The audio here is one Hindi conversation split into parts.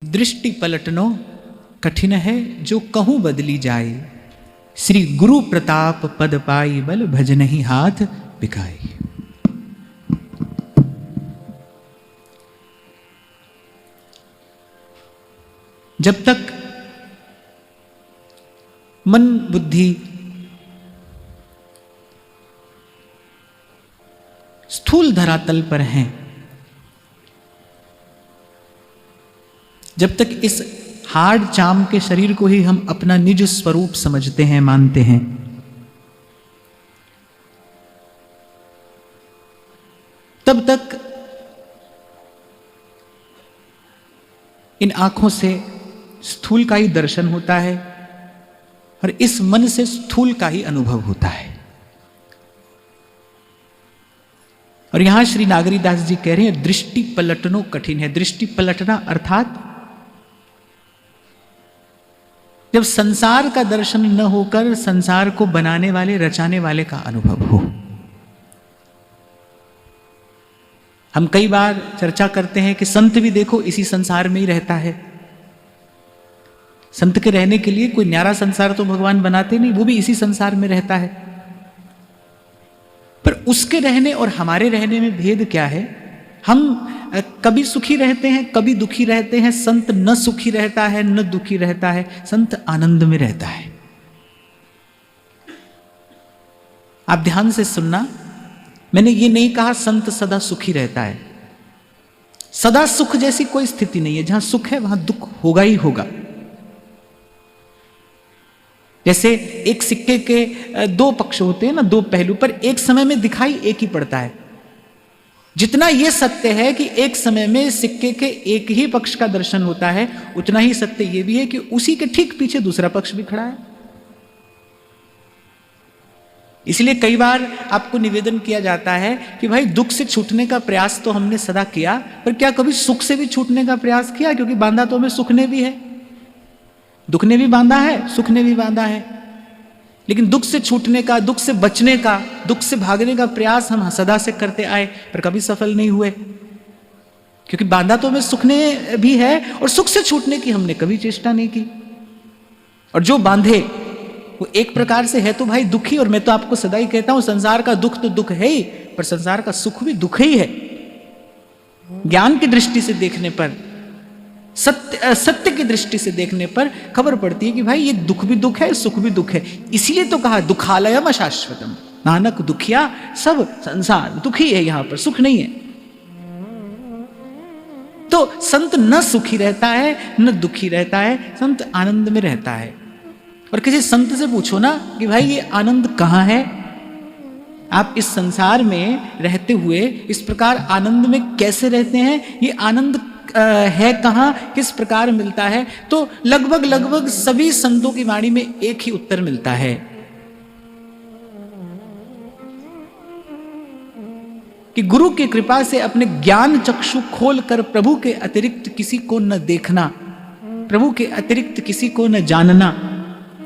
दृष्टि पलटनो कठिन है जो कहूं बदली जाए। श्री गुरु प्रताप पद पाई बल भजनहि हाथ बिकाई। जब तक मन बुद्धि स्थूल धरातल पर हैं, जब तक इस हार्ड चाम के शरीर को ही हम अपना निज स्वरूप समझते हैं, मानते हैं, तब तक इन आंखों से स्थूल का ही दर्शन होता है और इस मन से स्थूल का ही अनुभव होता है। और यहां श्री नागरीदास जी कह रहे हैं दृष्टि पलटनो कठिन है। दृष्टि पलटना अर्थात जब संसार का दर्शन न होकर संसार को बनाने वाले, रचाने वाले का अनुभव हो। हम कई बार चर्चा करते हैं कि संत भी देखो इसी संसार में ही रहता है। संत के रहने के लिए कोई न्यारा संसार तो भगवान बनाते नहीं, वो भी इसी संसार में रहता है। पर उसके रहने और हमारे रहने में भेद क्या है? हम कभी सुखी रहते हैं, कभी दुखी रहते हैं। संत न सुखी रहता है न दुखी रहता है, संत आनंद में रहता है। आप ध्यान से सुनना, मैंने ये नहीं कहा संत सदा सुखी रहता है। सदा सुख जैसी कोई स्थिति नहीं है। जहां सुख है वहां दुख होगा ही होगा। जैसे एक सिक्के के दो पक्ष होते हैं ना, दो पहलू, पर एक समय में दिखाई एक ही पड़ता है। जितना यह सत्य है कि एक समय में सिक्के के एक ही पक्ष का दर्शन होता है, उतना ही सत्य यह भी है कि उसी के ठीक पीछे दूसरा पक्ष भी खड़ा है। इसलिए कई बार आपको निवेदन किया जाता है कि भाई दुख से छूटने का प्रयास तो हमने सदा किया, पर क्या कभी सुख से भी छूटने का प्रयास किया? क्योंकि बांधा तो हमें सुख ने भी है, दुख ने भी बांधा है, सुख ने भी बांधा है। लेकिन दुख से छूटने का, दुख से बचने का, दुख से भागने का प्रयास हम सदा से करते आए, पर कभी सफल नहीं हुए। क्योंकि बांधा तो हमें सुख ने भी है और सुख से छूटने की हमने कभी चेष्टा नहीं की। और जो बांधे वो एक प्रकार से है तो भाई दुखी। और मैं तो आपको सदा ही कहता हूं संसार का दुख तो दुख है ही, पर संसार का सुख भी दुख ही है। ज्ञान की दृष्टि से देखने पर, सत्य की दृष्टि से देखने पर खबर पड़ती है कि भाई ये दुख भी दुख है, सुख भी दुख है। इसीलिए तो कहा दुखालयम अशाश्वतम, नानक दुखिया सब संसार दुखी है, यहां पर सुख नहीं है। तो संत न सुखी रहता है न दुखी रहता है, संत आनंद में रहता है। और किसी संत से पूछो ना कि भाई ये आनंद कहां है? आप इस संसार में रहते हुए इस प्रकार आनंद में कैसे रहते हैं? ये आनंद है कहां, किस प्रकार मिलता है? तो लगभग सभी संतों की वाणी में एक ही उत्तर मिलता है कि गुरु की कृपा से अपने ज्ञान चक्षु खोलकर प्रभु के अतिरिक्त किसी को न देखना, प्रभु के अतिरिक्त किसी को न जानना,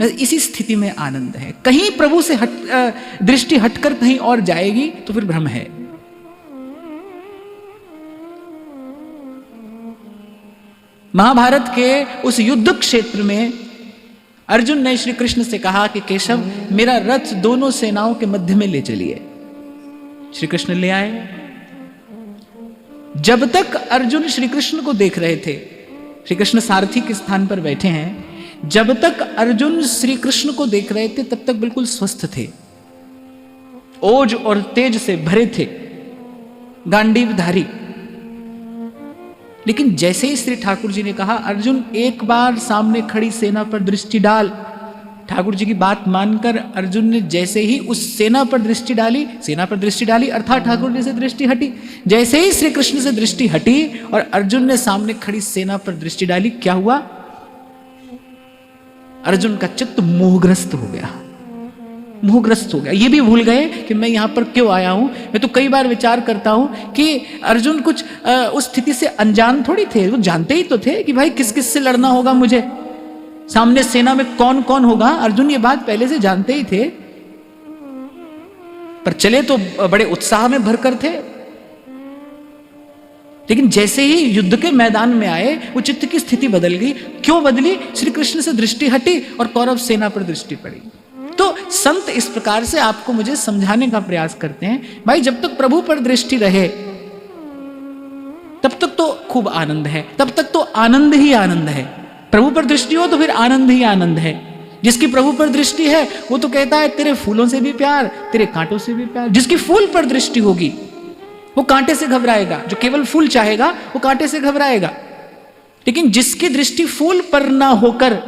इसी स्थिति में आनंद है। कहीं प्रभु से दृष्टि हटकर कहीं और जाएगी तो फिर भ्रम है। महाभारत के उस युद्ध क्षेत्र में अर्जुन ने श्री कृष्ण से कहा कि केशव मेरा रथ दोनों सेनाओं के मध्य में ले चलिए। श्री कृष्ण ले आए। जब तक अर्जुन श्री कृष्ण को देख रहे थे, श्री कृष्ण सारथी के स्थान पर बैठे हैं, जब तक अर्जुन श्री कृष्ण को देख रहे थे तब तक बिल्कुल स्वस्थ थे, ओज और तेज से भरे थे, गांडीवधारी। लेकिन जैसे ही श्री ठाकुर जी ने कहा अर्जुन एक बार सामने खड़ी सेना पर दृष्टि डाल, ठाकुर जी की बात मानकर अर्जुन ने जैसे ही उस सेना पर दृष्टि डाली अर्थात ठाकुर जी से दृष्टि हटी। जैसे ही श्री कृष्ण से दृष्टि हटी और अर्जुन ने सामने खड़ी सेना पर दृष्टि डाली, क्या हुआ? अर्जुन का चित्त मोहग्रस्त हो गया। ये भी भूल गए कि मैं यहां पर क्यों आया हूं। मैं तो कई बार विचार करता हूं कि अर्जुन कुछ उस स्थिति से अनजान थोड़ी थे, वो जानते ही तो थे कि भाई किस किस से लड़ना होगा, मुझे सामने सेना में कौन कौन होगा। अर्जुन ये बात पहले से जानते ही थे, पर चले तो बड़े उत्साह में भरकर थे। लेकिन जैसे ही युद्ध के मैदान में आए वो चित्त की स्थिति बदल गई। क्यों बदली? श्री कृष्ण से दृष्टि हटी और कौरव सेना पर दृष्टि पड़ी। तो संत इस प्रकार से आपको मुझे समझाने का प्रयास करते हैं, भाई जब तक प्रभु पर दृष्टि रहे तब तक तो खूब आनंद है, तब तक तो आनंद ही आनंद है। प्रभु पर दृष्टि हो तो फिर आनंद ही आनंद है। जिसकी प्रभु पर दृष्टि है वो तो कहता है तेरे फूलों से भी प्यार, तेरे कांटों से भी प्यार। जिसकी फूल पर दृष्टि होगी वो कांटे से घबराएगा, जो केवल फूल चाहेगा वो कांटे से घबराएगा। लेकिन जिसकी दृष्टि फूल पर ना होकर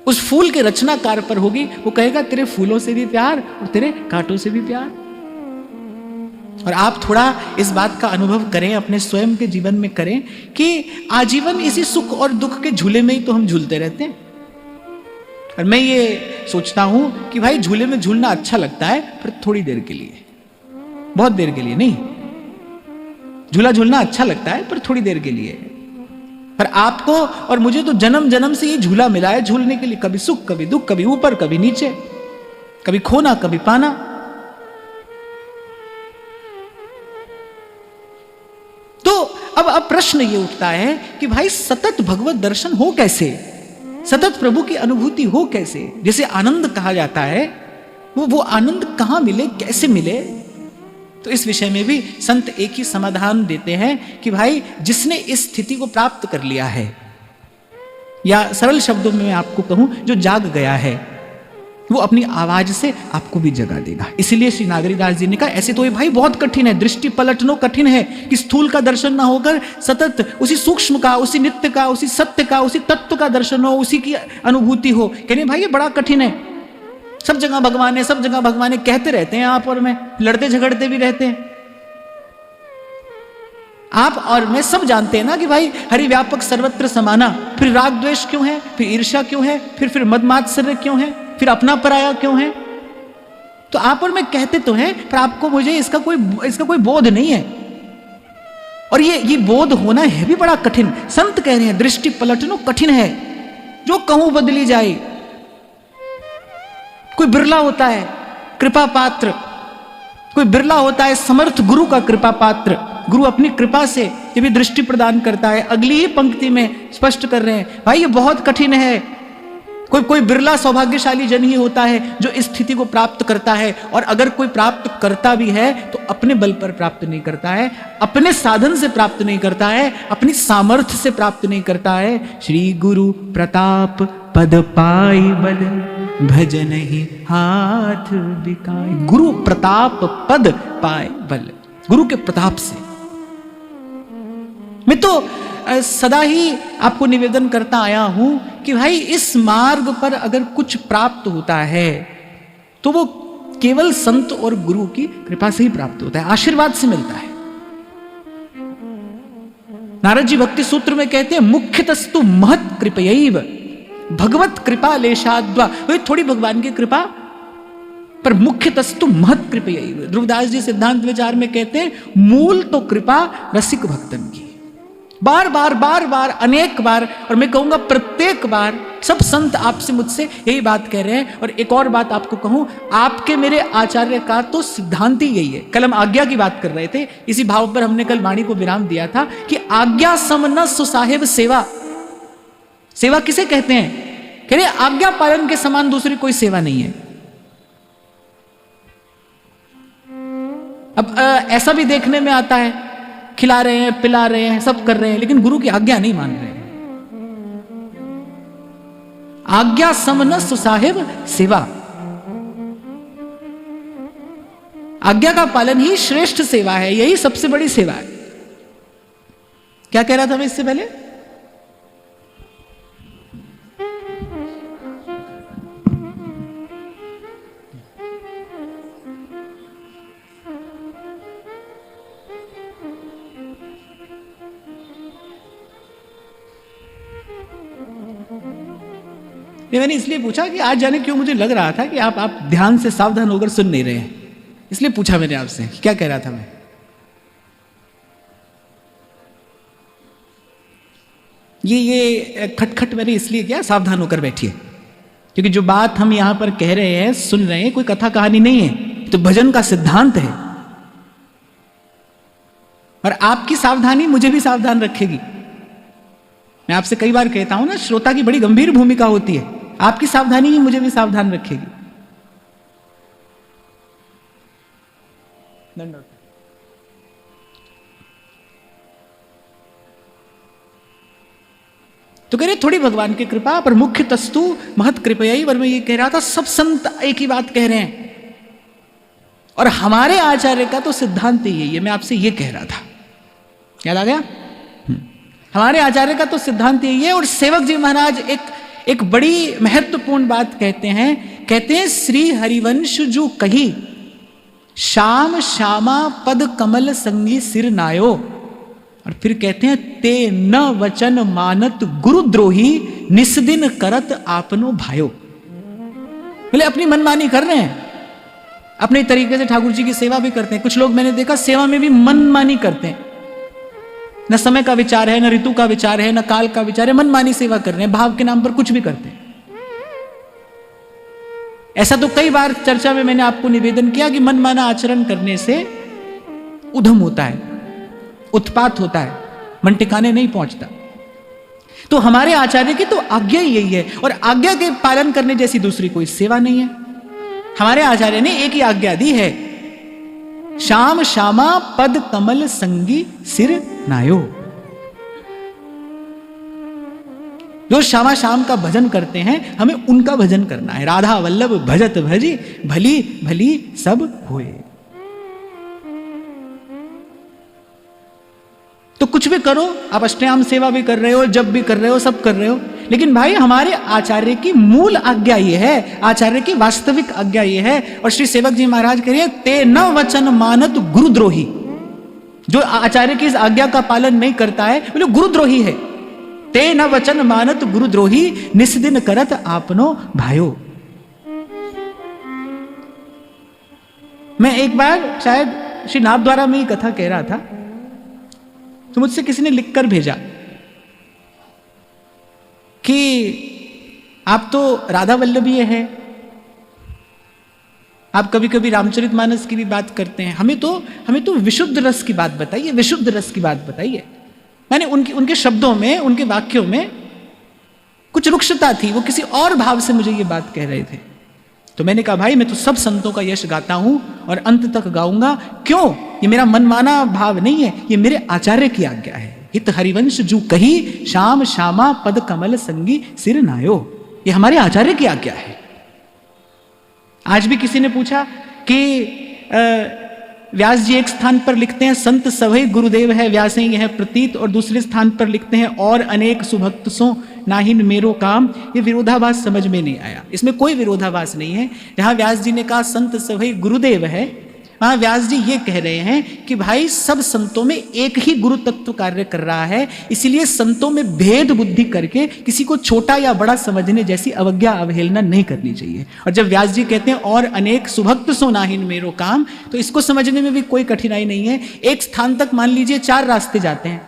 उस फूल के रचनाकार पर होगी, वो कहेगा तेरे फूलों से भी प्यार और तेरे कांटों से भी प्यार। और आप थोड़ा इस बात का अनुभव करें, अपने स्वयं के जीवन में करें कि आजीवन इसी सुख और दुख के झूले में ही तो हम झूलते रहते हैं। और मैं ये सोचता हूं कि भाई झूले में झूलना अच्छा लगता है पर थोड़ी देर के लिए, बहुत देर के लिए नहीं। झूला झूलना अच्छा लगता है पर थोड़ी देर के लिए। पर आपको और मुझे तो जन्म जन्म से ये झूला मिला है झूलने के लिए, कभी सुख कभी दुख, कभी ऊपर कभी नीचे, कभी खोना कभी पाना। तो अब प्रश्न ये उठता है कि भाई सतत भगवत दर्शन हो कैसे, सतत प्रभु की अनुभूति हो कैसे, जिसे आनंद कहा जाता है, वो आनंद कहां मिले, कैसे मिले। तो इस विषय में भी संत एक ही समाधान देते हैं कि भाई जिसने इस स्थिति को प्राप्त कर लिया है, या सरल शब्दों में मैं आपको कहूं जो जाग गया है, वो अपनी आवाज से आपको भी जगा देगा। इसलिए श्री नागरीदास जी ने कहा ऐसे तो ये भाई बहुत कठिन है, दृष्टि पलटनो कठिन है कि स्थूल का दर्शन ना होकर सतत उसी सूक्ष्म का, उसी नित्य का, उसी सत्य का, उसी तत्व का दर्शन हो, उसी की अनुभूति हो। कहने भाई ये बड़ा कठिन है, सब जगह भगवान है, सब जगह भगवान है कहते रहते हैं आप और मैं, लड़ते झगड़ते भी रहते हैं। आप और मैं सब जानते हैं ना कि भाई हरि व्यापक सर्वत्र समाना, फिर राग द्वेष क्यों है, फिर ईर्ष्या क्यों है, फिर मद मात्सर्य क्यों है, फिर अपना पराया क्यों है। तो आप और मैं कहते तो हैं पर आपको मुझे इसका कोई बोध नहीं है। और ये बोध होना है भी बड़ा कठिन। संत कह रहे हैं दृष्टि पलटनो कठिन है, जो कहूं बदली जाए। कोई बिरला होता है कृपा पात्र, कोई बिरला होता है समर्थ गुरु का कृपा पात्र। गुरु अपनी कृपा से जब भी दृष्टि प्रदान करता है, अगली ही पंक्ति में स्पष्ट कर रहे हैं भाई ये बहुत कठिन है। कोई बिरला सौभाग्यशाली जन ही होता है जो इस स्थिति को प्राप्त करता है। और अगर कोई प्राप्त करता भी है तो अपने बल पर प्राप्त नहीं करता है, अपने साधन से प्राप्त नहीं करता है, अपनी सामर्थ्य से प्राप्त नहीं करता है। श्री गुरु प्रताप पद पाई बल भजन ही हाथ बिकाई। गुरु प्रताप पद पाए बल, गुरु के प्रताप से। मैं तो सदा ही आपको निवेदन करता आया हूं कि भाई इस मार्ग पर अगर कुछ प्राप्त होता है तो वो केवल संत और गुरु की कृपा से ही प्राप्त होता है, आशीर्वाद से मिलता है। नारद जी भक्ति सूत्र में कहते हैं मुख्यतस्तु महत् कृपयैव भगवत कृपा लेशाद्वा। थोड़ी भगवान की कृपा पर मुख्यतस्तु महत् कृपयैव। ध्रुवदास जी सिद्धांत विचार में कहते हैं मूल तो कृपा रसिक भक्तन की। बार बार अनेक बार, और मैं कहूंगा प्रत्येक बार सब संत आपसे मुझसे यही बात कह रहे हैं। और एक और बात आपको कहूं, आपके मेरे आचार्य का तो सिद्धांत ही यही है। कल हम आज्ञा की बात कर रहे थे, इसी भाव पर हमने कल वाणी को विराम दिया था कि आज्ञा समन सुसाहेब सेवा। सेवा किसे कहते हैं? कह रहे आज्ञा पालन के समान दूसरी कोई सेवा नहीं है। अब ऐसा भी देखने में आता है, खिला रहे हैं, पिला रहे हैं, सब कर रहे हैं, लेकिन गुरु की आज्ञा नहीं मान रहे हैं। आज्ञा समन सुसाहेब सेवा। आज्ञा का पालन ही श्रेष्ठ सेवा है, यही सबसे बड़ी सेवा है। क्या कह रहा था मैं इससे पहले? मैंने इसलिए पूछा कि आज जाने क्यों मुझे लग रहा था कि आप ध्यान से सावधान होकर सुन नहीं रहे हैं, इसलिए पूछा मैंने आपसे क्या कह रहा था मैं। ये खटखट मैंने इसलिए किया, सावधान होकर बैठिए, क्योंकि जो बात हम यहां पर कह रहे हैं, सुन रहे हैं, कोई कथा कहानी नहीं है, तो भजन का सिद्धांत है। और आपकी सावधानी मुझे भी सावधान रखेगी। मैं आपसे कई बार कहता हूं ना, श्रोता की बड़ी गंभीर भूमिका होती है। आपकी सावधानी ही मुझे भी सावधान रखेगी। तो कह रहे थोड़ी भगवान की कृपा, पर मुख्य तस्तु महत कृपया। और मैं ये कह रहा था, सब संत एक ही बात कह रहे हैं, और हमारे आचार्य का तो सिद्धांत ही है। मैं आपसे ये कह रहा था, याद आ गया? हमारे आचार्य का तो सिद्धांत यही है। और सेवक जी महाराज एक बड़ी महत्वपूर्ण बात कहते हैं श्री हरिवंश जो कही, श्याम श्यामा पद कमल संगी सिर नायो। और फिर कहते हैं ते न वचन मानत गुरुद्रोही, निस्दिन करत आपनो भायो। बोले अपनी मनमानी कर रहे हैं, अपने तरीके से ठाकुर जी की सेवा भी करते हैं। कुछ लोग मैंने देखा सेवा में भी मनमानी करते हैं, न समय का विचार है, न ऋतु का विचार है, न काल का विचार है, मनमानी सेवा कर रहे हैं, भाव के नाम पर कुछ भी करते हैं। ऐसा तो कई बार चर्चा में मैंने आपको निवेदन किया कि मनमाना आचरण करने से उधम होता है, उत्पात होता है, मन टिकाने नहीं पहुंचता। तो हमारे आचार्य की तो आज्ञा ही यही है, और आज्ञा के पालन करने जैसी दूसरी कोई सेवा नहीं है। हमारे आचार्य ने एक ही आज्ञा दी है, श्याम श्यामा पद कमल संगी सिर नायो। जो श्यामा श्याम का भजन करते हैं, हमें उनका भजन करना है। राधा वल्लभ भजत भजी, भली भली सब होए। तो कुछ भी करो, आप अष्टयाम सेवा भी कर रहे हो, जब भी कर रहे हो, सब कर रहे हो, लेकिन भाई हमारे आचार्य की मूल आज्ञा ये है, आचार्य की वास्तविक आज्ञा ये है। और श्री सेवक जी महाराज कह रहे हैं, ते न वचन मानत गुरुद्रोही। जो आचार्य की इस आज्ञा का पालन नहीं करता है, बोले गुरुद्रोही है। ते न वचन मानत गुरुद्रोही, निस्दिन करत आपनो भायो। मैं एक बार शायद श्री नाथ द्वारा में ये कथा कह रहा था, तो मुझसे किसी ने लिखकर भेजा कि आप तो राधा वल्लभीय हैं, आप कभी कभी रामचरितमानस की भी बात करते हैं, हमें तो विशुद्ध रस की बात बताइए, विशुद्ध रस की बात बताइए। मैंने उनके शब्दों में, उनके वाक्यों में कुछ रुक्षता थी, वो किसी और भाव से मुझे ये बात कह रहे थे। तो मैंने कहा भाई मैं तो सब संतों का यश गाता हूं और अंत तक गाऊंगा। क्यों? ये मेरा मनमाना भाव नहीं है, ये मेरे आचार्य की आज्ञा है। हित हरिवंश जू कही, श्याम श्यामा पद कमल संगी सिर नायो। ये हमारे आचार्य की आज्ञा है। आज भी किसी ने पूछा कि व्यास जी एक स्थान पर लिखते हैं संत सभई गुरुदेव है व्यास ही है प्रतीत, और दूसरे स्थान पर लिखते हैं और अनेक सुभक्त सो नाहिन मेरो काम। ये विरोधाभास समझ में नहीं आया। इसमें कोई विरोधाभास नहीं है। जहां व्यास जी ने कहा संत सभई गुरुदेव है, वहां व्यास जी ये कह रहे हैं कि भाई सब संतों में एक ही गुरु तत्व कार्य कर रहा है, इसीलिए संतों में भेद बुद्धि करके किसी को छोटा या बड़ा समझने जैसी अवज्ञा अवहेलना नहीं करनी चाहिए। और जब व्यास जी कहते हैं और अनेक सुभक्त सो नाहिन मेरो काम, तो इसको समझने में भी कोई कठिनाई नहीं है। एक स्थान तक मान लीजिए 4 रास्ते जाते हैं,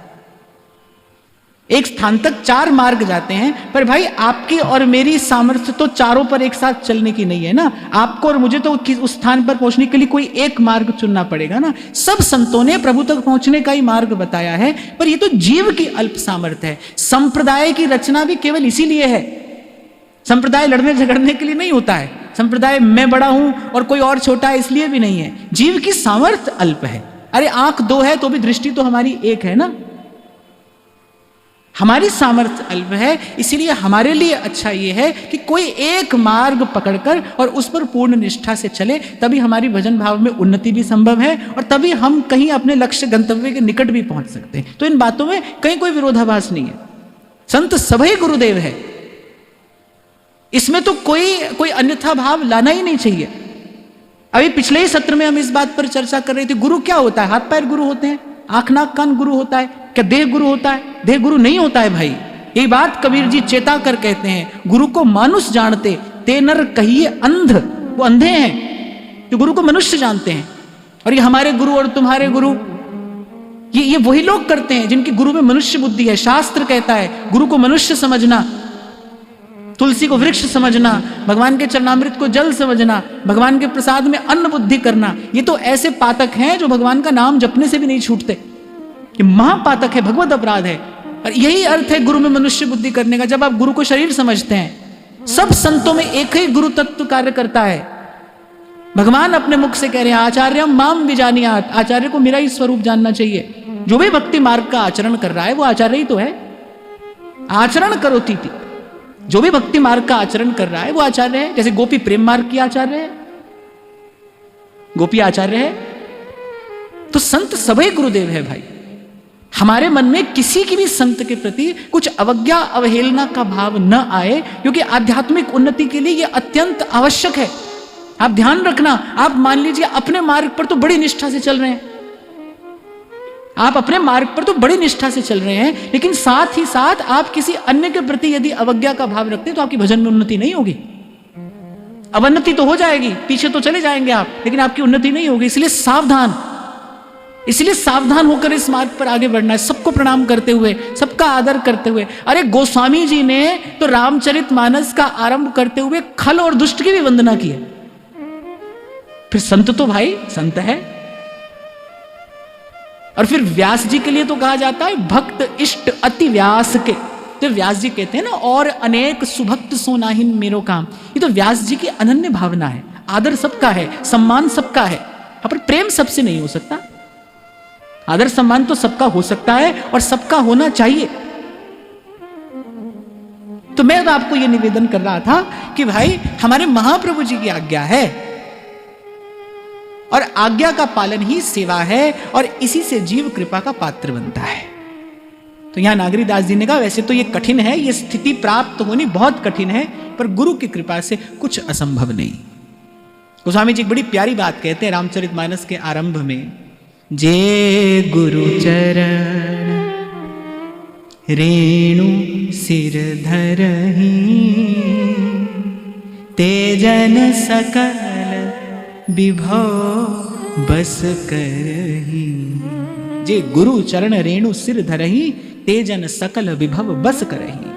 एक स्थान तक 4 मार्ग जाते हैं, पर भाई आपकी और मेरी सामर्थ्य तो चारों पर एक साथ चलने की नहीं है ना। आपको और मुझे तो उस स्थान पर पहुंचने के लिए कोई एक मार्ग चुनना पड़ेगा ना। सब संतों ने प्रभु तक पहुंचने का ही मार्ग बताया है, पर यह तो जीव की अल्प सामर्थ्य है। संप्रदाय की रचना भी केवल इसीलिए है। संप्रदाय लड़ने झगड़ने के लिए नहीं होता है। संप्रदाय मैं बड़ा हूं और कोई और छोटा है इसलिए भी नहीं है। जीव की सामर्थ्य अल्प है। अरे आंख 2 है तो भी दृष्टि तो हमारी एक है ना। हमारी सामर्थ्य अल्प है, इसीलिए हमारे लिए अच्छा यह है कि कोई एक मार्ग पकड़कर और उस पर पूर्ण निष्ठा से चले, तभी हमारी भजन भाव में उन्नति भी संभव है और तभी हम कहीं अपने लक्ष्य गंतव्य के निकट भी पहुंच सकते हैं। तो इन बातों में कहीं कोई विरोधाभास नहीं है। संत सभई गुरुदेव है, इसमें तो कोई अन्यथा भाव लाना ही नहीं चाहिए। अभी पिछले ही सत्र में हम इस बात पर चर्चा कर रहे थे, गुरु क्या होता है? हाथ पैर गुरु होते हैं, आंख नाक कान गुरु होता है क्या? देह गुरु होता है? देह गुरु नहीं होता है भाई। यही बात कबीर जी चेता कर कहते हैं, गुरु को मानुष जानते ते नर कहिए अंध। वो अंधे हैं जो गुरु को मनुष्य जानते हैं। और ये हमारे गुरु और तुम्हारे गुरु, ये वही लोग करते हैं जिनकी गुरु में मनुष्य बुद्धि है। शास्त्र कहता है गुरु को मनुष्य समझना, तुलसी को वृक्ष समझना, भगवान के चरणामृत को जल समझना, भगवान के प्रसाद में अन्न बुद्धि करना। ये तो ऐसे पातक हैं जो भगवान का नाम जपने से भी नहीं छूटते। ये महापातक है, भगवत अपराध है। और यही अर्थ है गुरु में मनुष्य बुद्धि करने का। जब आप गुरु को शरीर समझते हैं, सब संतों में एक ही गुरु तत्व कार्य करता है। भगवान अपने मुख से कह रहे हैं आचार्यम माम विजानीयात, आचार्य को मेरा ही स्वरूप जानना चाहिए। जो भी भक्ति मार्ग का आचरण कर रहा है वो आचार्य ही तो है। आचरण करोति थी, जो भी भक्ति मार्ग का आचरण कर रहा है वो आचार्य है। जैसे गोपी प्रेम मार्ग की आचार्य है, गोपी आचार्य है, तो संत सभी गुरुदेव है भाई। हमारे मन में किसी की भी संत के प्रति कुछ अवज्ञा अवहेलना का भाव न आए, क्योंकि आध्यात्मिक उन्नति के लिए यह अत्यंत आवश्यक है। आप ध्यान रखना, आप मान लीजिए अपने मार्ग पर तो बड़ी निष्ठा से चल रहे हैं, आप अपने मार्ग पर तो बड़ी निष्ठा से चल रहे हैं, लेकिन साथ ही साथ आप किसी अन्य के प्रति यदि अवज्ञा का भाव रखते हैं तो आपकी भजन में उन्नति नहीं होगी। अवन्नति तो हो जाएगी, पीछे तो चले जाएंगे आप, लेकिन आपकी उन्नति नहीं होगी। इसलिए सावधान, इसलिए सावधान होकर इस मार्ग पर आगे बढ़ना है, सबको प्रणाम करते हुए, सबका आदर करते हुए। अरे गोस्वामी जी ने तो रामचरितमानस का आरंभ करते हुए खल और दुष्ट की भी वंदना की है। फिर संत तो भाई संत है। और फिर व्यास जी के लिए तो कहा जाता है भक्त इष्ट अति व्यास के। तो व्यास जी कहते हैं ना, और अनेक सुभक्त सोनाहीन मेरो काम। ये तो व्यास जी की अनन्य भावना है। आदर सबका है, सम्मान सबका है, पर प्रेम सबसे नहीं हो सकता। आदर सम्मान तो सबका हो सकता है और सबका होना चाहिए। तो मैं तो आपको यह निवेदन कर रहा था कि भाई हमारे महाप्रभु जी की आज्ञा है, और आज्ञा का पालन ही सेवा है, और इसी से जीव कृपा का पात्र बनता है। तो यहां नागरीदास जी ने कहा वैसे तो ये कठिन है, ये स्थिति प्राप्त होनी बहुत कठिन है, पर गुरु की कृपा से कुछ असंभव नहीं। गोस्वामी जी एक बड़ी प्यारी बात कहते हैं रामचरितमानस के आरंभ में, जे गुरु चरण रेणु सिर धरहि, तेजन सकल विभव बस करहि। जे गुरु चरण रेणु सिर धरहि, तेजन सकल विभव बस करहि।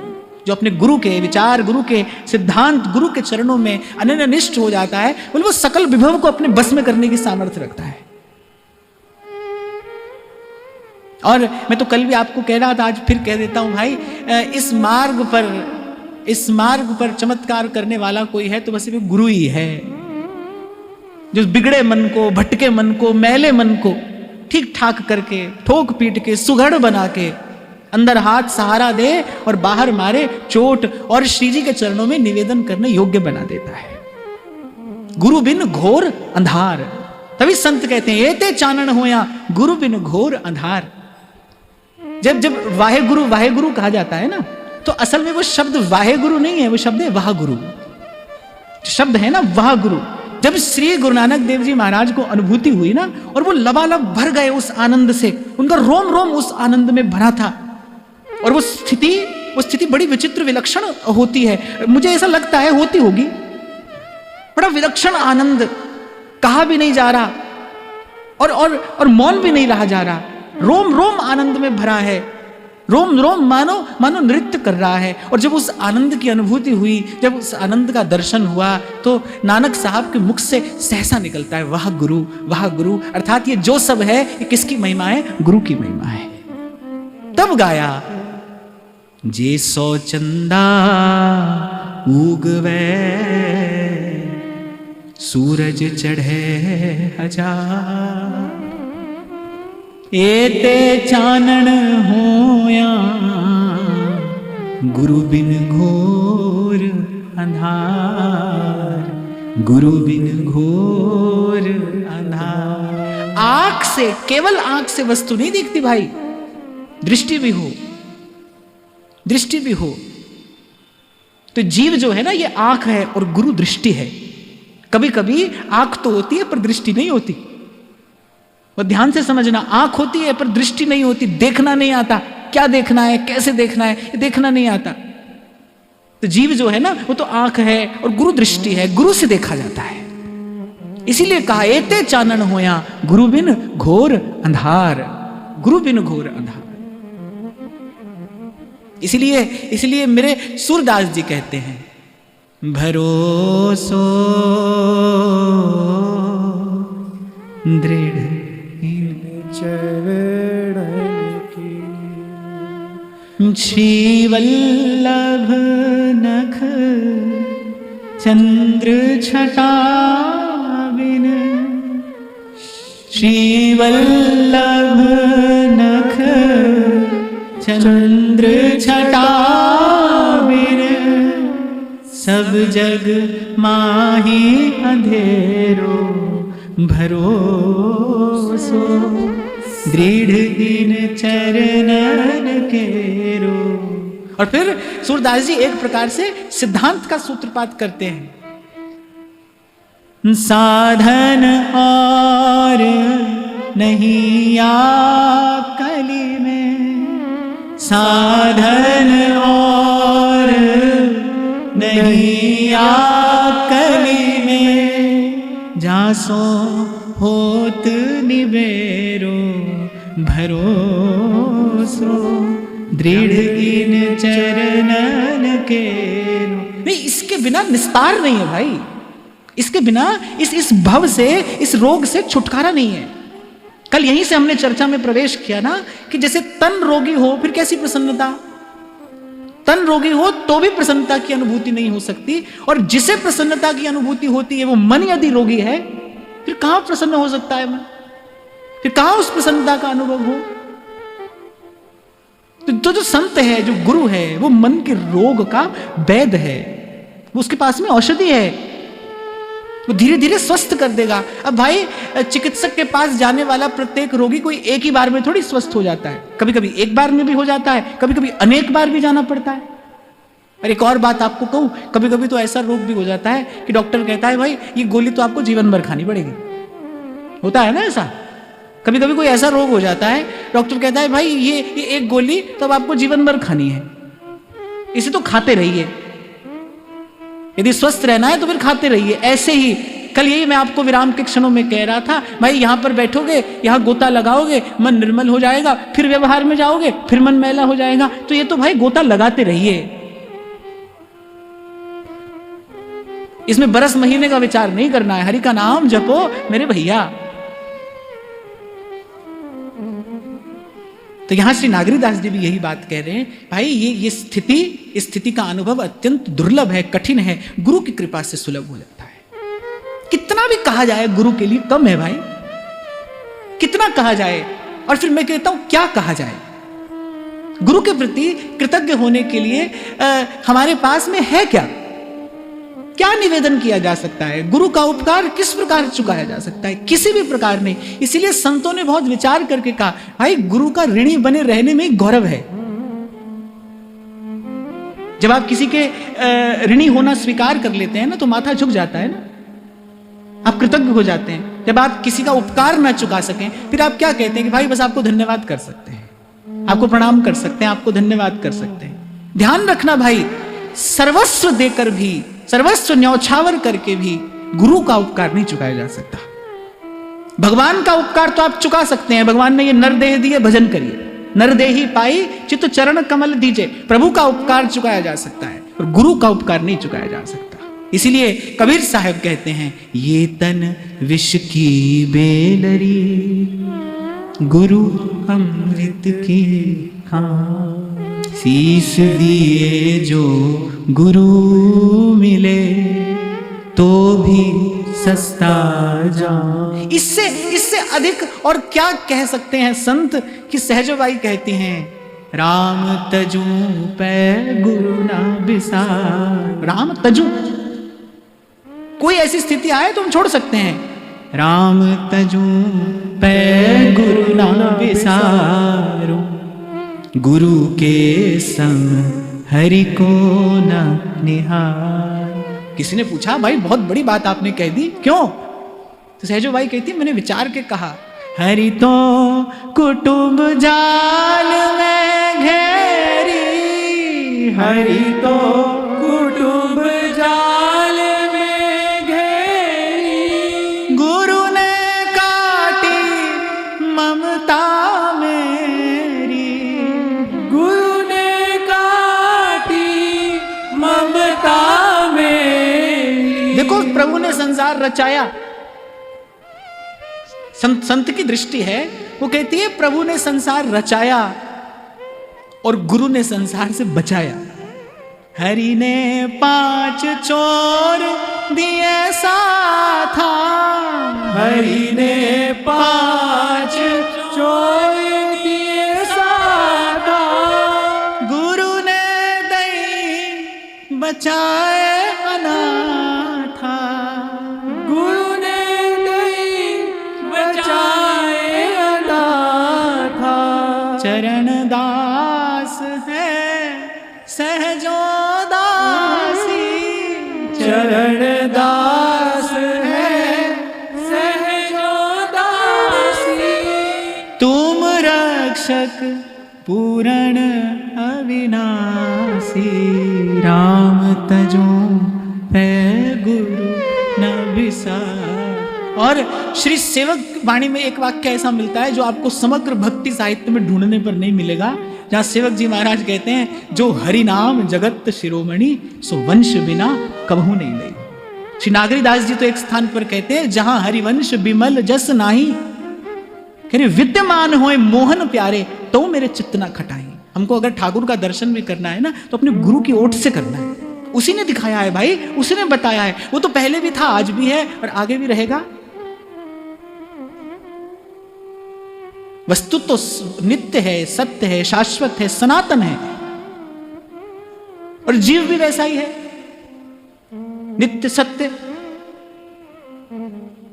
जो अपने गुरु के विचार, गुरु के सिद्धांत, गुरु के चरणों में अनन्यनिष्ठ हो जाता है, बोले वो सकल विभव को अपने बस में करने की सामर्थ्य रखता है। और मैं तो कल भी आपको कह रहा था, आज फिर कह देता हूं भाई, इस मार्ग पर चमत्कार करने वाला कोई है तो बस वो गुरु ही है, जो बिगड़े मन को, भटके मन को, मैले मन को ठीक ठाक करके, ठोक पीट के, सुघड़ बना के, अंदर हाथ सहारा दे और बाहर मारे चोट, और श्री जी के चरणों में निवेदन करने योग्य बना देता है। गुरु बिन घोर अंधार, तभी संत कहते हैं एते चानन होया गुरु बिन घोर अंधार। जब वाहे गुरु कहा जाता है ना, तो असल में वो शब्द वाहे गुरु नहीं है, वो शब्द है वाह गुरु। शब्द है ना वाह गुरु। जब श्री गुरु नानक देव जी महाराज को अनुभूति हुई ना, और वो लबालब भर गए उस आनंद से, उनका रोम रोम उस आनंद में भरा था, और वो स्थिति बड़ी विचित्र विलक्षण होती है। मुझे ऐसा लगता है होती होगी, बड़ा विलक्षण आनंद, कहा भी नहीं जा रहा और मौन भी नहीं रहा जा रहा, रोम रोम आनंद में भरा है, रोम रोम मानो नृत्य कर रहा है। और जब उस आनंद की अनुभूति हुई, जब उस आनंद का दर्शन हुआ, तो नानक साहब के मुख से सहसा निकलता है वाह गुरु। अर्थात ये जो सब है ये किसकी महिमा है? गुरु की महिमा है। तब गाया जे सौ चंदा उगवे, सूरज चढ़े हजार, एते चानन होया गुरु बिन घोर अंधार, गुरु बिन घोर अंधार। आंख से, केवल आंख से वस्तु नहीं दिखती भाई, दृष्टि भी हो। तो जीव जो है ना, ये आंख है और गुरु दृष्टि है। कभी कभी आंख तो होती है पर दृष्टि नहीं होती। वो ध्यान से समझना, आंख होती है पर दृष्टि नहीं होती, देखना नहीं आता, क्या देखना है, कैसे देखना है, ये देखना नहीं आता। तो जीव जो है ना, वो तो आंख है और गुरु दृष्टि है, गुरु से देखा जाता है। इसीलिए कहा एते चानन होया गुरु बिन घोर अंधार, गुरु बिन घोर अंधार। इसलिए मेरे सूरदास जी कहते हैं, भरोसो दृढ़ चरण श्रीवल्लभ नख चंद्र छटा बिन, श्रीवल्लभ नख चंद्र छटा बिन, सब जग माही अंधेरो भरोसो, दृढ़ दिन चरणन केरो। और फिर सूरदास जी एक प्रकार से सिद्धांत का सूत्रपात करते हैं। साधन और नहीं कली में, साधन और नहीं कली में, जासो होत निबेरो भरोसो, दृढ़ इन चरणन के। नहीं, इसके बिना निस्तार नहीं है भाई, इसके बिना इस भव से, इस रोग से छुटकारा नहीं है। कल यहीं से हमने चर्चा में प्रवेश किया ना कि जैसे तन रोगी हो फिर कैसी प्रसन्नता, तन रोगी हो तो भी प्रसन्नता की अनुभूति नहीं हो सकती, और जिसे प्रसन्नता की अनुभूति होती है वो मन यदि रोगी है फिर कहां प्रसन्न हो सकता है मन, फिर कहां उस प्रसन्नता का अनुभव हो। तो जो संत है, जो गुरु है, वो मन के रोग का वैद्य है, वो उसके पास में औषधि है, वो धीरे धीरे स्वस्थ कर देगा। अब भाई चिकित्सक के पास जाने वाला प्रत्येक रोगी कोई एक ही बार में थोड़ी स्वस्थ हो जाता है, कभी कभी एक बार में भी हो जाता है, कभी कभी अनेक बार भी जाना पड़ता है। और एक और बात आपको कहूं, कभी कभी तो ऐसा रोग भी हो जाता है कि डॉक्टर कहता है भाई ये गोली तो आपको जीवन भर खानी पड़ेगी, होता है ना ऐसा। कभी कभी कोई ऐसा रोग हो जाता है, डॉक्टर कहता है भाई ये एक गोली तो अब आपको जीवन भर खानी है, इसे तो खाते रहिए, यदि स्वस्थ रहना है तो फिर खाते रहिए। ऐसे ही कल यही मैं आपको विराम के क्षणों में कह रहा था, भाई यहां पर बैठोगे, यहां गोता लगाओगे, मन निर्मल हो जाएगा, फिर व्यवहार में जाओगे, फिर मन मैला हो जाएगा। तो ये तो भाई गोता लगाते रहिए, इसमें बरस महीने का विचार नहीं करना है। हरि का नाम जपो मेरे भैया। तो यहां श्री नागरीदास जी भी यही बात कह रहे हैं, भाई ये स्थिति का अनुभव अत्यंत दुर्लभ है, कठिन है, गुरु की कृपा से सुलभ हो जाता है। कितना भी कहा जाए गुरु के लिए कम है भाई, कितना कहा जाए। और फिर मैं कहता हूं क्या कहा जाए, गुरु के प्रति कृतज्ञ होने के लिए हमारे पास में है क्या, क्या निवेदन किया जा सकता है। गुरु का उपकार किस प्रकार चुकाया जा सकता है, किसी भी प्रकार नहीं। इसीलिए संतों ने बहुत विचार करके कहा, भाई गुरु का ऋणी बने रहने में गौरव है। जब आप किसी के ऋणी होना स्वीकार कर लेते हैं ना तो माथा झुक जाता है ना, आप कृतज्ञ हो जाते हैं। जब आप किसी का उपकार ना चुका सकें फिर आप क्या कहते हैं कि भाई बस आपको धन्यवाद कर सकते हैं, आपको प्रणाम कर सकते हैं, आपको धन्यवाद कर सकते हैं। ध्यान रखना भाई, सर्वस्व देकर भी, सर्वस्व न्यौछावर करके भी गुरु का उपकार नहीं चुकाया जा सकता। भगवान का उपकार तो आप चुका सकते हैं, भगवान ने ये नरदेह दिए, भजन करिए, नरदेही पाई चित्त चरण कमल दीजे। प्रभु का उपकार चुकाया जा सकता है और गुरु का उपकार नहीं चुकाया जा सकता। इसीलिए कबीर साहब कहते हैं, ये तन विष की बेलरी, गुरु अमृत की खां, शीश दिए जो गुरु मिले तो भी सस्ता जान। इससे अधिक और क्या कह सकते हैं संत कि सहजबाई कहती हैं, राम तजू पै गुरु ना बिसार। राम तजू, कोई ऐसी स्थिति आए तो हम छोड़ सकते हैं, राम तजू पै गुरु ना बिसारो, गुरु के संग हरि को न निहार। किसी ने पूछा, भाई बहुत बड़ी बात आपने कह दी, क्यों? तो सहजो भाई कहती, मैंने विचार के कहा, हरि तो कुटुंब जाल में घेरी, हरि तो कुटुंब जाल में घेरी, गुरु ने काटी ममता मेरी, गुरु ने काटी ममता मेरी। देखो प्रभु ने संसार रचाया, संत की दृष्टि है, वो कहती है प्रभु ने संसार रचाया और गुरु ने संसार से बचाया। हरि ने 5 चोर दिए साथा, हरि ने 5 चोर दिए साथा, गुरु ने दई बचाए अनाथा, गुरु ने दई बचाए अनाथा। चरण दास है सहजो दासी, चरण दास है सहजो दासी, तुम रक्षक पूरण अविनाशी, राम तजो है गुरु न विसार। और श्री सेवक वाणी में एक वाक्य ऐसा मिलता है जो आपको समग्र भक्ति साहित्य में ढूंढने पर नहीं मिलेगा, जहां सेवक जी महाराज कहते हैं, जो हरि नाम जगत शिरोमणि, सो वंश बिना कबहू नहीं लई। श्री नागरीदास जी तो एक स्थान पर कहते हैं, जहां हरिवंश बिमल जस नाही, कह रहे विद्यमान होए मोहन प्यारे, तो मेरे चित्त ना खटाई। हमको अगर ठाकुर का दर्शन भी करना है ना, तो अपने गुरु की ओट से करना है। उसी ने दिखाया है भाई, उसी ने बताया है। वो तो पहले भी था, आज भी है और आगे भी रहेगा। वस्तु तो नित्य है, सत्य है, शाश्वत है, सनातन है, और जीव भी वैसा ही है, नित्य सत्य।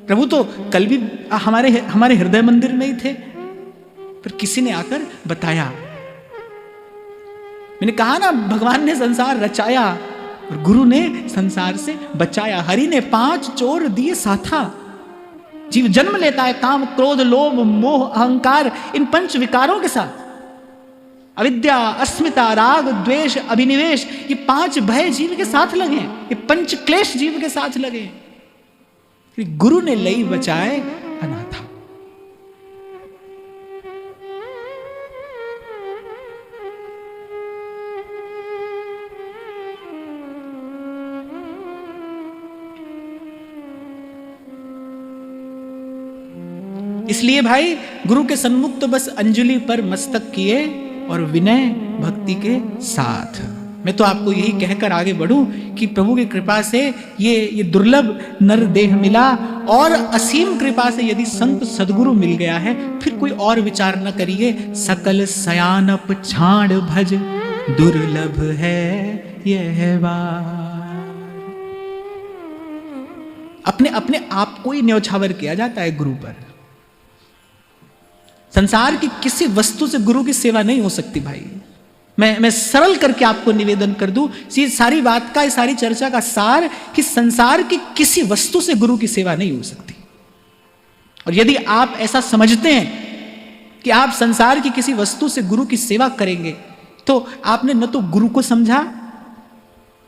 प्रभु तो कल भी हमारे हृदय मंदिर में ही थे, पर किसी ने आकर बताया। मैंने कहा ना, भगवान ने संसार रचाया और गुरु ने संसार से बचाया। हरि ने 5 चोर दिए साथा। जीव जन्म लेता है काम, क्रोध, लोभ, मोह, अहंकार, इन 5 विकारों के साथ। अविद्या, अस्मिता, राग, द्वेष, अभिनिवेश, ये 5 भय जीव के साथ लगे हैं, ये 5 क्लेश जीव के साथ लगे हैं। गुरु ने लई बचाए अनाथा। इसलिए भाई, गुरु के सन्मुख तो बस अंजलि पर मस्तक किए और विनय भक्ति के साथ। मैं तो आपको यही कहकर आगे बढ़ूं कि प्रभु की कृपा से ये दुर्लभ नर देह मिला, और असीम कृपा से यदि संत सदगुरु मिल गया है, फिर कोई और विचार न करिए। सकल सयानप छाड़ भज, दुर्लभ है यह बार। अपने आप को ही न्यौछावर किया जाता है गुरु पर। संसार की किसी वस्तु से गुरु की सेवा नहीं हो सकती भाई। मैं सरल करके आपको निवेदन कर दूं, सारी बात का, सारी चर्चा का सार, कि संसार की किसी वस्तु से गुरु की सेवा नहीं हो सकती। और यदि आप ऐसा समझते हैं कि आप संसार की किसी वस्तु से गुरु की सेवा करेंगे, तो आपने न तो गुरु को समझा,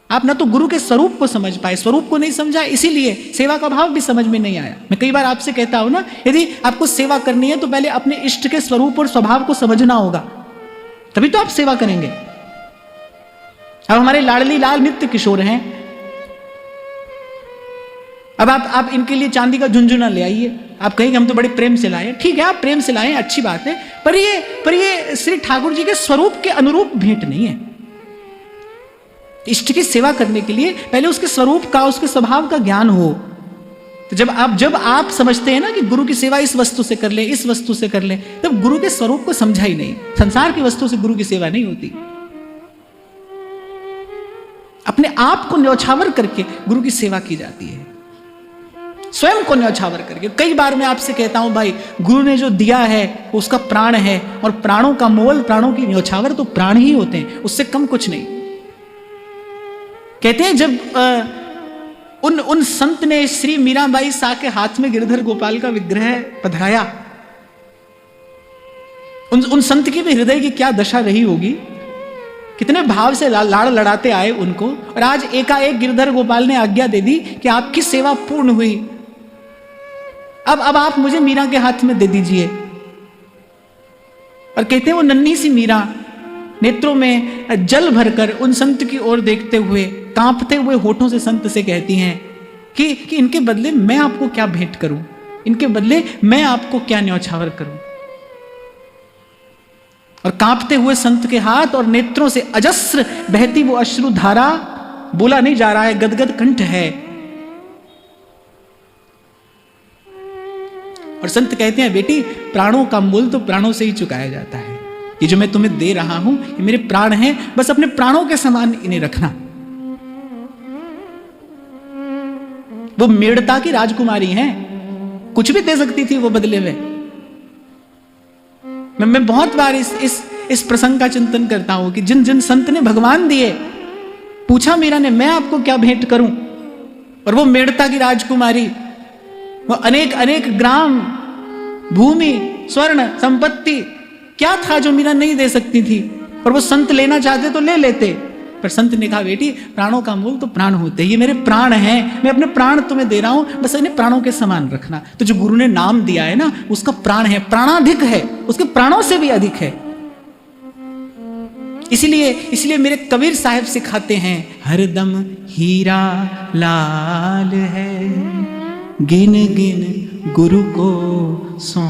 आप न तो गुरु के स्वरूप को समझ पाए, स्वरूप को नहीं समझा, इसीलिए सेवा का भाव भी समझ में नहीं आया। मैं कई बार आपसे कहता हूं ना, यदि आपको सेवा करनी है तो पहले अपने इष्ट के स्वरूप और स्वभाव को समझना होगा, तभी तो आप सेवा करेंगे। अब हमारे लाडली लाल नित्य किशोर हैं, अब आप इनके लिए चांदी का झुंझुना ले आइए। आप कहेंगे हम तो बड़े प्रेम से लाए, ठीक है, आप प्रेम से लाए, अच्छी बात है, पर ये श्री ठाकुर जी के स्वरूप के अनुरूप भेंट नहीं है। इष्ट की सेवा करने के लिए पहले उसके स्वरूप का, उसके स्वभाव का ज्ञान हो। तो जब आप समझते हैं ना कि गुरु की सेवा इस वस्तु से कर ले, इस वस्तु से कर ले, तब गुरु के स्वरूप को समझा ही नहीं। संसार की वस्तु से गुरु की सेवा नहीं होती। अपने आप को न्यौछावर करके गुरु की सेवा की जाती है, स्वयं को न्यौछावर करके। कई बार मैं आपसे कहता हूं भाई, गुरु ने जो दिया है वो उसका प्राण है, और प्राणों का मोल, प्राणों की न्यौछावर तो प्राण ही होते हैं, उससे कम कुछ नहीं। कहते हैं जब उन संत ने श्री मीराबाई सा के हाथ में गिरधर गोपाल का विग्रह पधराया, उन संत की भी हृदय की क्या दशा रही होगी, कितने भाव से लाड़ लड़ाते आए उनको, और आज एकाएक गिरधर गोपाल ने आज्ञा दे दी कि आपकी सेवा पूर्ण हुई, अब आप मुझे मीरा के हाथ में दे दीजिए। और कहते हैं वो नन्ही सी मीरा नेत्रों में जल भरकर उन संत की ओर देखते हुए, कांपते हुए होठों से संत से कहती हैं कि इनके बदले मैं आपको क्या भेंट करूं, इनके बदले मैं आपको क्या न्यौछावर करूं। और कांपते हुए संत के हाथ और नेत्रों से अजस्र बहती वो अश्रु धारा, बोला नहीं जा रहा है, गदगद कंठ है। और संत कहते हैं बेटी, प्राणों का मूल तो प्राणों से ही चुकाया जाता है। ये जो मैं तुम्हें दे रहा हूं, ये मेरे प्राण हैं, बस अपने प्राणों के समान इन्हें रखना। वो मेड़ता की राजकुमारी हैं, कुछ भी दे सकती थी वो बदले में। मैं बहुत बार इस प्रसंग का चिंतन करता हूं कि जिन जिन संत ने भगवान दिए, पूछा मीरा ने, मैं आपको क्या भेंट करूं? और वो मेड़ता की राजकुमारी, वो अनेक अनेक ग्राम, भूमि, स्वर्ण, संपत्ति, क्या था जो मीरा नहीं दे सकती थी? और वो संत लेना चाहते तो ले लेते, पर संत ने कहा बेटी, प्राणों का मूल तो प्राण होते, ये मेरे प्राण हैं, मैं अपने प्राण तुम्हें दे रहा हूं, बस इन्हें प्राणों के समान रखना। तो जो गुरु ने नाम दिया है ना, उसका प्राण है, प्राणाधिक है, उसके प्राणों से भी अधिक है। इसलिए मेरे कबीर साहब सिखाते हैं, हरदम हीरा लाल है, गिन गिन गुरु को सौ।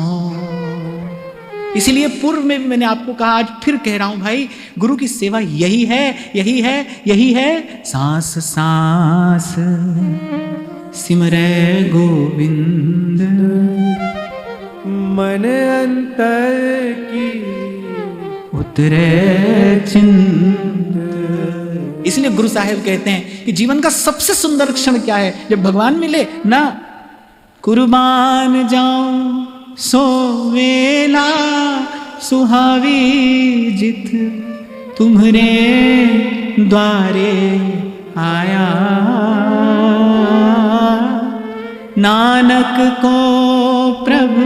इसीलिए पूर्व में भी मैंने आपको कहा, आज फिर कह रहा हूं भाई, गुरु की सेवा यही है, यही है, यही है। सांस सांस सिमरै गोविंद, मन अंतर की उतरे चिंत। इसलिए गुरु साहिब कहते हैं कि जीवन का सबसे सुंदर क्षण क्या है? जब भगवान मिले ना। कुर्बान जाऊं सो वेला सुहावी जित, तुम्हारे द्वारे आया। नानक को प्रभु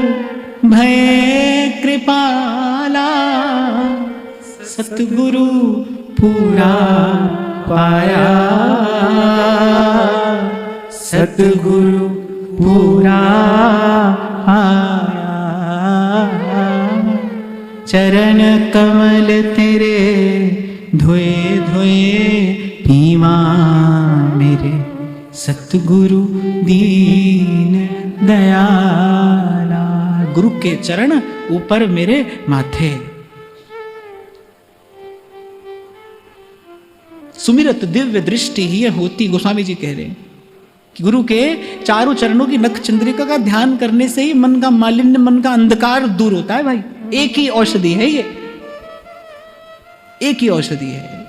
भय कृपाला, सतगुरु पूरा पाया। सतगुरु पूरा आया। चरण कमल तेरे धोए धोए पीवा मेरे, सतगुरु दीन दयाला। गुरु के चरण ऊपर मेरे माथे। सुमिरत दिव्य दृष्टि ही होती, गोस्वामी जी कह रहे हैं कि गुरु के चारों चरणों की नख चंद्रिका का ध्यान करने से ही मन का मालिन्य, मन का अंधकार दूर होता है भाई। एक ही औषधि है ये, एक ही औषधि है।